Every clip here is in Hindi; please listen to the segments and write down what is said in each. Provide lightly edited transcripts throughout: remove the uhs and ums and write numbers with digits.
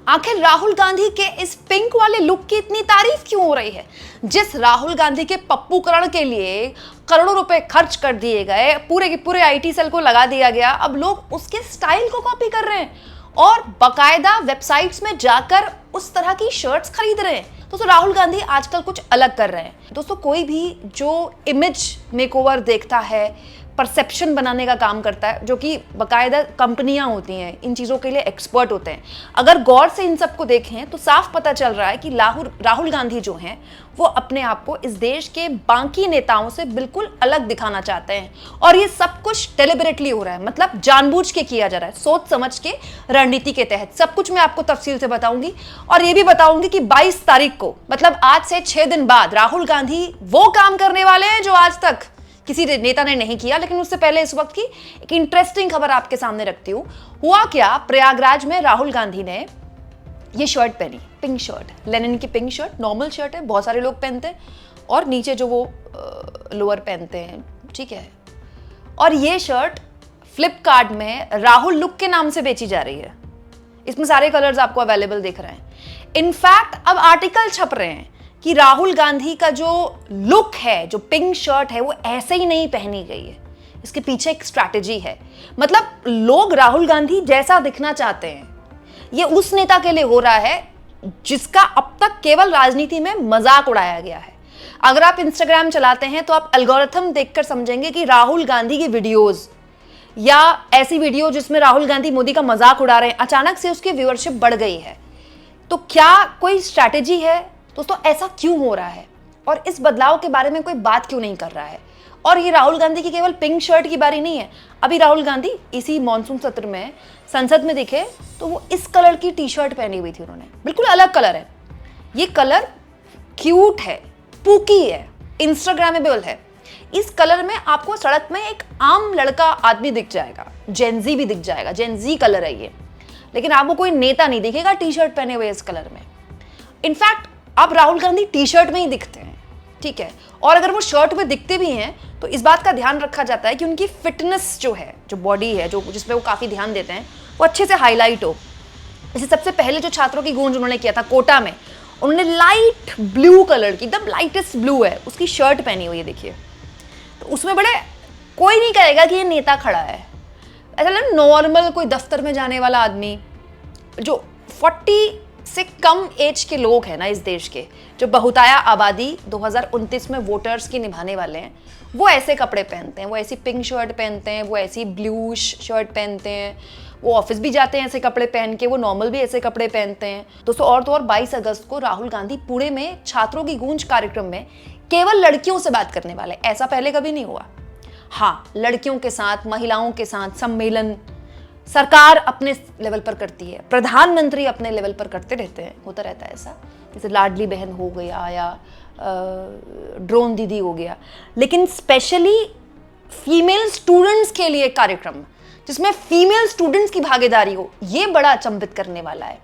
आखिर राहुल गांधी के इस पिंक वाले लुक की इतनी तारीफ क्यों हो रही है? जिस राहुल गांधी के पप्पूकरण के लिए करोड़ों रुपए खर्च कर दिए गए, पूरे के पूरे आईटी सेल को लगा दिया गया, अब लोग उसके स्टाइल को कॉपी कर रहे हैं और बाकायदा वेबसाइट्स में जाकर उस तरह की शर्ट्स खरीद रहे हैं। दोस्तों, राहुल गांधी आजकल कुछ अलग कर रहे हैं। दोस्तों, कोई भी जो इमेज मेकओवर देखता है, परसेप्शन बनाने का काम करता है, जो कि बाकायदा कंपनियां होती हैं, इन चीज़ों के लिए एक्सपर्ट होते हैं, अगर गौर से इन सबको देखें तो साफ पता चल रहा है कि राहुल गांधी जो हैं वो अपने आप को इस देश के बाकी नेताओं से बिल्कुल अलग दिखाना चाहते हैं। और ये सब कुछ डेलिबरेटली हो रहा है, मतलब जानबूझ के किया जा रहा है, सोच समझ के, रणनीति के तहत। सब कुछ मैं आपको तफसील से बताऊंगी और ये भी बताऊंगी कि 22 तारीख को, मतलब आज से 6 दिन बाद, राहुल गांधी वो काम करने वाले हैं जो आज तक किसी नेता ने नहीं किया। लेकिन उससे पहले इस वक्त की एक इंटरेस्टिंग खबर आपके सामने रखती हूं। हुआ क्या, प्रयागराज में राहुल गांधी ने ये शर्ट पहनी, पिंक शर्ट, लेनिन की पिंक शर्ट, नॉर्मल शर्ट है, बहुत सारे लोग पहनते हैं, और नीचे जो वो लोअर पहनते हैं, ठीक है। और ये शर्ट फ्लिपकार्ट में राहुल लुक के नाम से बेची जा रही है। इसमें सारे कलर्स आपको अवेलेबल दिख रहे हैं। इनफैक्ट अब आर्टिकल छप रहे हैं कि राहुल गांधी का जो लुक है, जो पिंक शर्ट है, वो ऐसे ही नहीं पहनी गई है, इसके पीछे एक स्ट्रैटेजी है। मतलब लोग राहुल गांधी जैसा दिखना चाहते हैं, ये उस नेता के लिए हो रहा है जिसका अब तक केवल राजनीति में मजाक उड़ाया गया है। अगर आप इंस्टाग्राम चलाते हैं तो आप एल्गोरिथम देखकर समझेंगे कि राहुल गांधी की वीडियोज या ऐसी वीडियो जिसमें राहुल गांधी मोदी का मजाक उड़ा रहे हैं, अचानक से उसकी व्यूअरशिप बढ़ गई है। तो क्या कोई स्ट्रैटेजी है? दोस्तों, ऐसा क्यों हो रहा है और इस बदलाव के बारे में कोई बात क्यों नहीं कर रहा है? और ये राहुल गांधी की केवल पिंक शर्ट की बारी नहीं है। अभी राहुल गांधी इसी मॉनसून सत्र में संसद में दिखे तो वो इस कलर की टी शर्ट पहनी हुई थी उन्होंने, बिल्कुल अलग कलर है। ये कलर क्यूट है, पुकी है, इंस्टाग्रामेबल है। इस कलर में आपको सड़क में एक आम लड़का आदमी दिख जाएगा, जेनजी भी दिख जाएगा, जेनजी कलर है ये, लेकिन आपको कोई नेता नहीं दिखेगा टी शर्ट पहने हुए इस कलर में। इनफैक्ट अब राहुल गांधी टी शर्ट में ही दिखते हैं, ठीक है। और अगर वो शर्ट में दिखते भी हैं तो इस बात का ध्यान रखा जाता है कि उनकी फिटनेस जो है, जो बॉडी है, जो जिसपे वो काफ़ी ध्यान देते हैं, वो अच्छे से हाईलाइट हो। जैसे सबसे पहले जो छात्रों की गूंज उन्होंने किया था कोटा में, उन्होंने लाइट ब्लू कलर की, एकदम लाइटेस्ट ब्लू है, उसकी शर्ट पहनी हुई है, देखिए। तो उसमें बड़े, कोई नहीं कहेगा कि ये नेता खड़ा है, ऐसा लग नॉर्मल कोई दफ्तर में जाने वाला आदमी। जो 40 से कम एज के लोग हैं ना इस देश के, जो बहुताया आबादी 2029 में वोटर्स की निभाने वाले हैं, वो ऐसे कपड़े पहनते हैं, वो ऐसी पिंक शर्ट पहनते हैं, वो ऐसी ब्लू शर्ट पहनते हैं, वो ऑफिस भी जाते हैं ऐसे कपड़े पहन के, वो नॉर्मल भी ऐसे कपड़े पहनते हैं। दोस्तों, और तो और 22 अगस्त को राहुल गांधी पुणे में छात्रों की गूंज कार्यक्रम में केवल लड़कियों से बात करने वाले, ऐसा पहले कभी नहीं हुआ। हाँ, लड़कियों के साथ, महिलाओं के साथ सम्मेलन सरकार अपने लेवल पर करती है, प्रधानमंत्री अपने लेवल पर करते रहते हैं, होता रहता है ऐसा, जैसे लाडली बहन हो गया या ड्रोन दीदी हो गया। लेकिन स्पेशली फीमेल स्टूडेंट्स के लिए कार्यक्रम जिसमें फीमेल स्टूडेंट्स की भागीदारी हो, ये बड़ा अचंभित करने वाला है।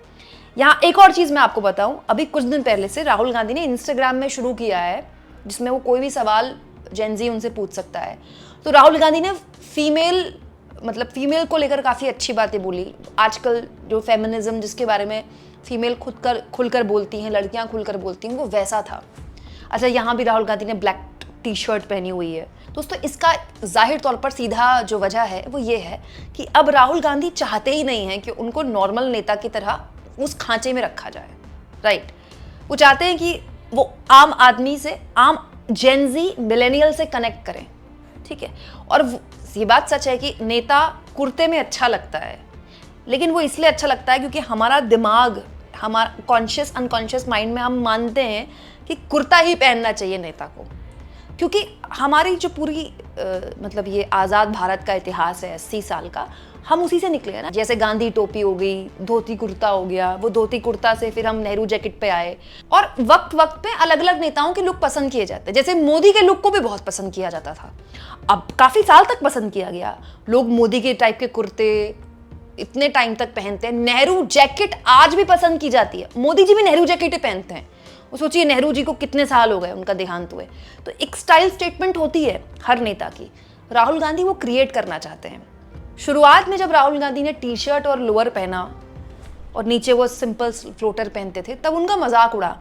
यहाँ एक और चीज़ मैं आपको बताऊं, अभी कुछ दिन पहले से राहुल गांधी ने इंस्टाग्राम में शुरू किया है जिसमें वो कोई भी सवाल जेनजी उनसे पूछ सकता है। तो राहुल गांधी ने फीमेल को लेकर काफ़ी अच्छी बातें बोली। आजकल जो फेमिनिज्म जिसके बारे में फीमेल खुलकर बोलती हैं, लड़कियां खुलकर बोलती हैं, वो वैसा था। अच्छा, यहाँ भी राहुल गांधी ने ब्लैक टी शर्ट पहनी हुई है। दोस्तों, इसका जाहिर तौर पर सीधा जो वजह है वो ये है कि अब राहुल गांधी चाहते ही नहीं हैं कि उनको नॉर्मल नेता की तरह उस खांचे में रखा जाए, राइट। वो चाहते हैं कि वो आम आदमी से, आम जेनजी मिलेनियल से कनेक्ट करें, ठीक है। और ये बात सच है कि नेता कुर्ते में अच्छा लगता है, लेकिन वो इसलिए अच्छा लगता है क्योंकि हमारा दिमाग, हमारा कॉन्शियस अनकॉन्शियस माइंड में हम मानते हैं कि कुर्ता ही पहनना चाहिए नेता को, क्योंकि हमारी जो पूरी मतलब ये आज़ाद भारत का इतिहास है 80 साल का, हम उसी से निकले हैं ना। जैसे गांधी टोपी हो गई, धोती कुर्ता हो गया, वो धोती कुर्ता से फिर हम नेहरू जैकेट पे आए, और वक्त वक्त पे अलग अलग नेताओं के लुक पसंद किए जाते हैं। जैसे मोदी के लुक को भी बहुत पसंद किया जाता था, अब काफ़ी साल तक पसंद किया गया, लोग मोदी के टाइप के कुर्ते इतने टाइम तक पहनते हैं। नेहरू जैकेट आज भी पसंद की जाती है, मोदी जी भी नेहरू जैकेट ही पहनते हैं। वो सोचिए नेहरू जी को कितने साल हो गए उनका देहांत हुए। तो एक स्टाइल स्टेटमेंट होती है हर नेता की, राहुल गांधी वो क्रिएट करना चाहते हैं। शुरुआत में जब राहुल गांधी ने टी शर्ट और लोअर पहना और नीचे वो सिंपल फ्लोटर पहनते थे, तब उनका मजाक उड़ा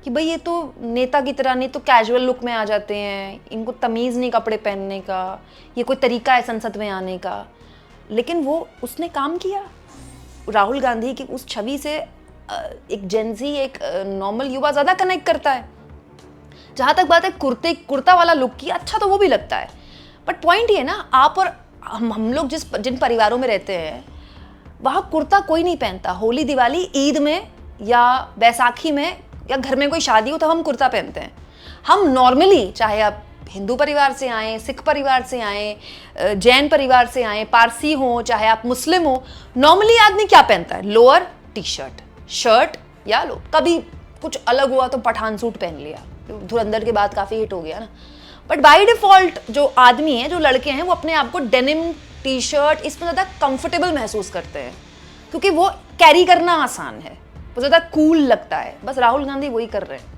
कि भाई ये तो नेता की तरह नहीं तो कैजुअल लुक में आ जाते हैं, इनको तमीज़ नहीं कपड़े पहनने का, ये कोई तरीका है संसद में आने का। लेकिन वो उसने काम किया। राहुल गांधी की उस छवि से एक जेंजी, एक नॉर्मल युवा ज़्यादा कनेक्ट करता है। जहाँ तक बात है कुर्ता वाला लुक की, अच्छा तो वो भी लगता है, बट पॉइंट ये ना, आप और हम लोग जिन परिवारों में रहते हैं वहाँ कुर्ता कोई नहीं पहनता। होली, दिवाली, ईद में या बैसाखी में या घर में कोई शादी हो तो हम कुर्ता पहनते हैं। हम नॉर्मली, चाहे आप हिंदू परिवार से आए, सिख परिवार से आए, जैन परिवार से आए, पारसी हो, चाहे आप मुस्लिम हो, नॉर्मली आदमी क्या पहनता है? लोअर, टी शर्ट, शर्ट या कभी कुछ अलग हुआ तो पठान सूट पहन लिया, धुरंधर के बाद काफ़ी हिट हो गया ना। बट बाय डिफॉल्ट जो आदमी है, जो लड़के हैं, वो अपने आप को डेनिम, टी शर्ट इसमें ज़्यादा कंफर्टेबल महसूस करते हैं क्योंकि वो कैरी करना आसान है, वो ज़्यादा कूल लगता है। बस राहुल गांधी वही कर रहे हैं।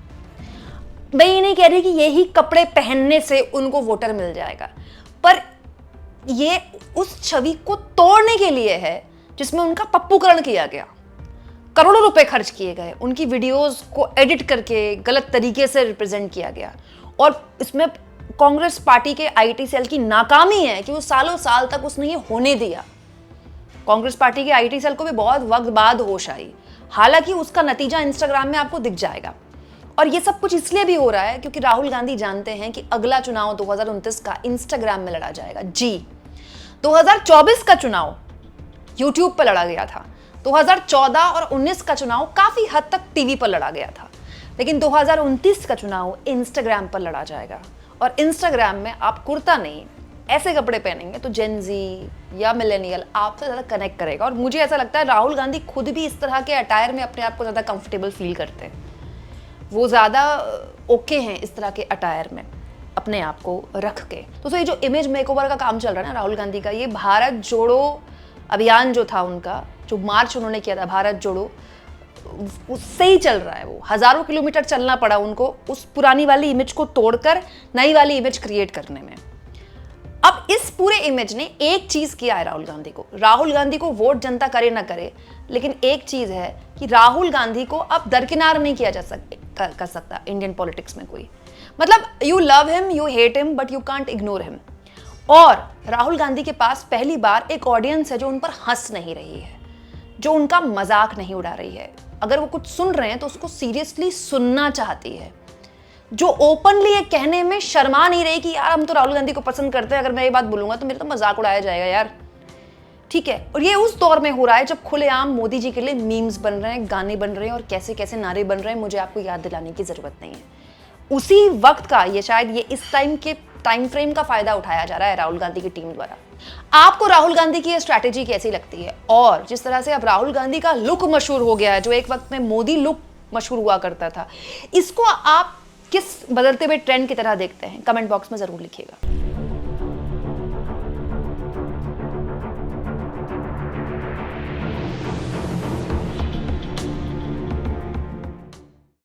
मैं ये नहीं कह रही कि यही कपड़े पहनने से उनको वोटर मिल जाएगा, पर ये उस छवि को तोड़ने के लिए है जिसमें उनका पप्पूकरण किया गया। करोड़ों रुपए खर्च किए गए, उनकी वीडियोस को एडिट करके गलत तरीके से रिप्रेजेंट किया गया, और इसमें कांग्रेस पार्टी के आईटी सेल की नाकामी है कि वो सालों साल तक उसने ये होने दिया। कांग्रेस पार्टी के आईटी सेल को भी बहुत वक्त बाद होश आई, हालांकि उसका नतीजा इंस्टाग्राम में आपको दिख जाएगा। और ये सब कुछ इसलिए भी हो रहा है क्योंकि राहुल गांधी जानते हैं कि अगला चुनाव 2029 का इंस्टाग्राम में लड़ा जाएगा। जी, 2024 का चुनाव यूट्यूब पर लड़ा गया था, 2014 और 19 का चुनाव काफी हद तक टीवी पर लड़ा गया था, लेकिन 2029 का चुनाव इंस्टाग्राम पर लड़ा जाएगा। और इंस्टाग्राम में आप कुर्ता नहीं, ऐसे कपड़े पहनेंगे तो जेनजी या मिलेनियल आपसे ज़्यादा कनेक्ट करेगा। और मुझे ऐसा लगता है राहुल गांधी खुद भी इस तरह के अटायर में अपने आप को ज़्यादा कंफर्टेबल फील करते हैं, वो ज़्यादा ओके हैं इस तरह के अटायर में अपने आप को रख के। तो ये जो इमेज मेकओवर का काम चल रहा है ना राहुल गांधी का, ये भारत जोड़ो अभियान जो था उनका, जो मार्च उन्होंने किया था भारत जोड़ो, उससे ही चल रहा है। वो हज़ारों किलोमीटर चलना पड़ा उनको उस पुरानी वाली इमेज को तोड़कर नई वाली इमेज क्रिएट करने में। अब इस पूरे इमेज ने एक चीज किया है राहुल गांधी को वोट जनता करे ना करे, लेकिन एक चीज है कि राहुल गांधी को अब दरकिनार नहीं किया जा कर सकता इंडियन पॉलिटिक्स में कोई। मतलब you love him, you hate him, but you can't ignore him. और राहुल गांधी के पास पहली बार एक ऑडियंस है जो उन पर हंस नहीं रही है, जो उनका मजाक नहीं उड़ा रही है। अगर वो कुछ सुन रहे हैं तो उसको सीरियसली सुनना चाहती है, जो ओपनली ये कहने में शर्मा नहीं रही कि यार हम तो राहुल गांधी को पसंद करते हैं, अगर मैं ये बात बोलूंगा तो मेरा तो मजाक उड़ाया जाएगा यार, ठीक है। और ये उस दौर में हो रहा है जब खुलेआम मोदी जी के लिए मीम्स बन रहे हैं, गाने बन रहे हैं और कैसे कैसे नारे बन रहे हैं, मुझे आपको याद दिलाने की जरूरत नहीं है। उसी वक्त का ये शायद ये इस टाइम फ्रेम का फायदा उठाया जा रहा है राहुल गांधी की टीम द्वारा। आपको राहुल गांधी की ये स्ट्रैटेजी कैसी लगती है? और जिस तरह से अब राहुल गांधी का लुक मशहूर हो गया है, जो एक वक्त में मोदी लुक मशहूर हुआ करता था, इसको आप किस बदलते हुए ट्रेंड की तरह देखते हैं? कमेंट बॉक्स में जरूर लिखिएगा।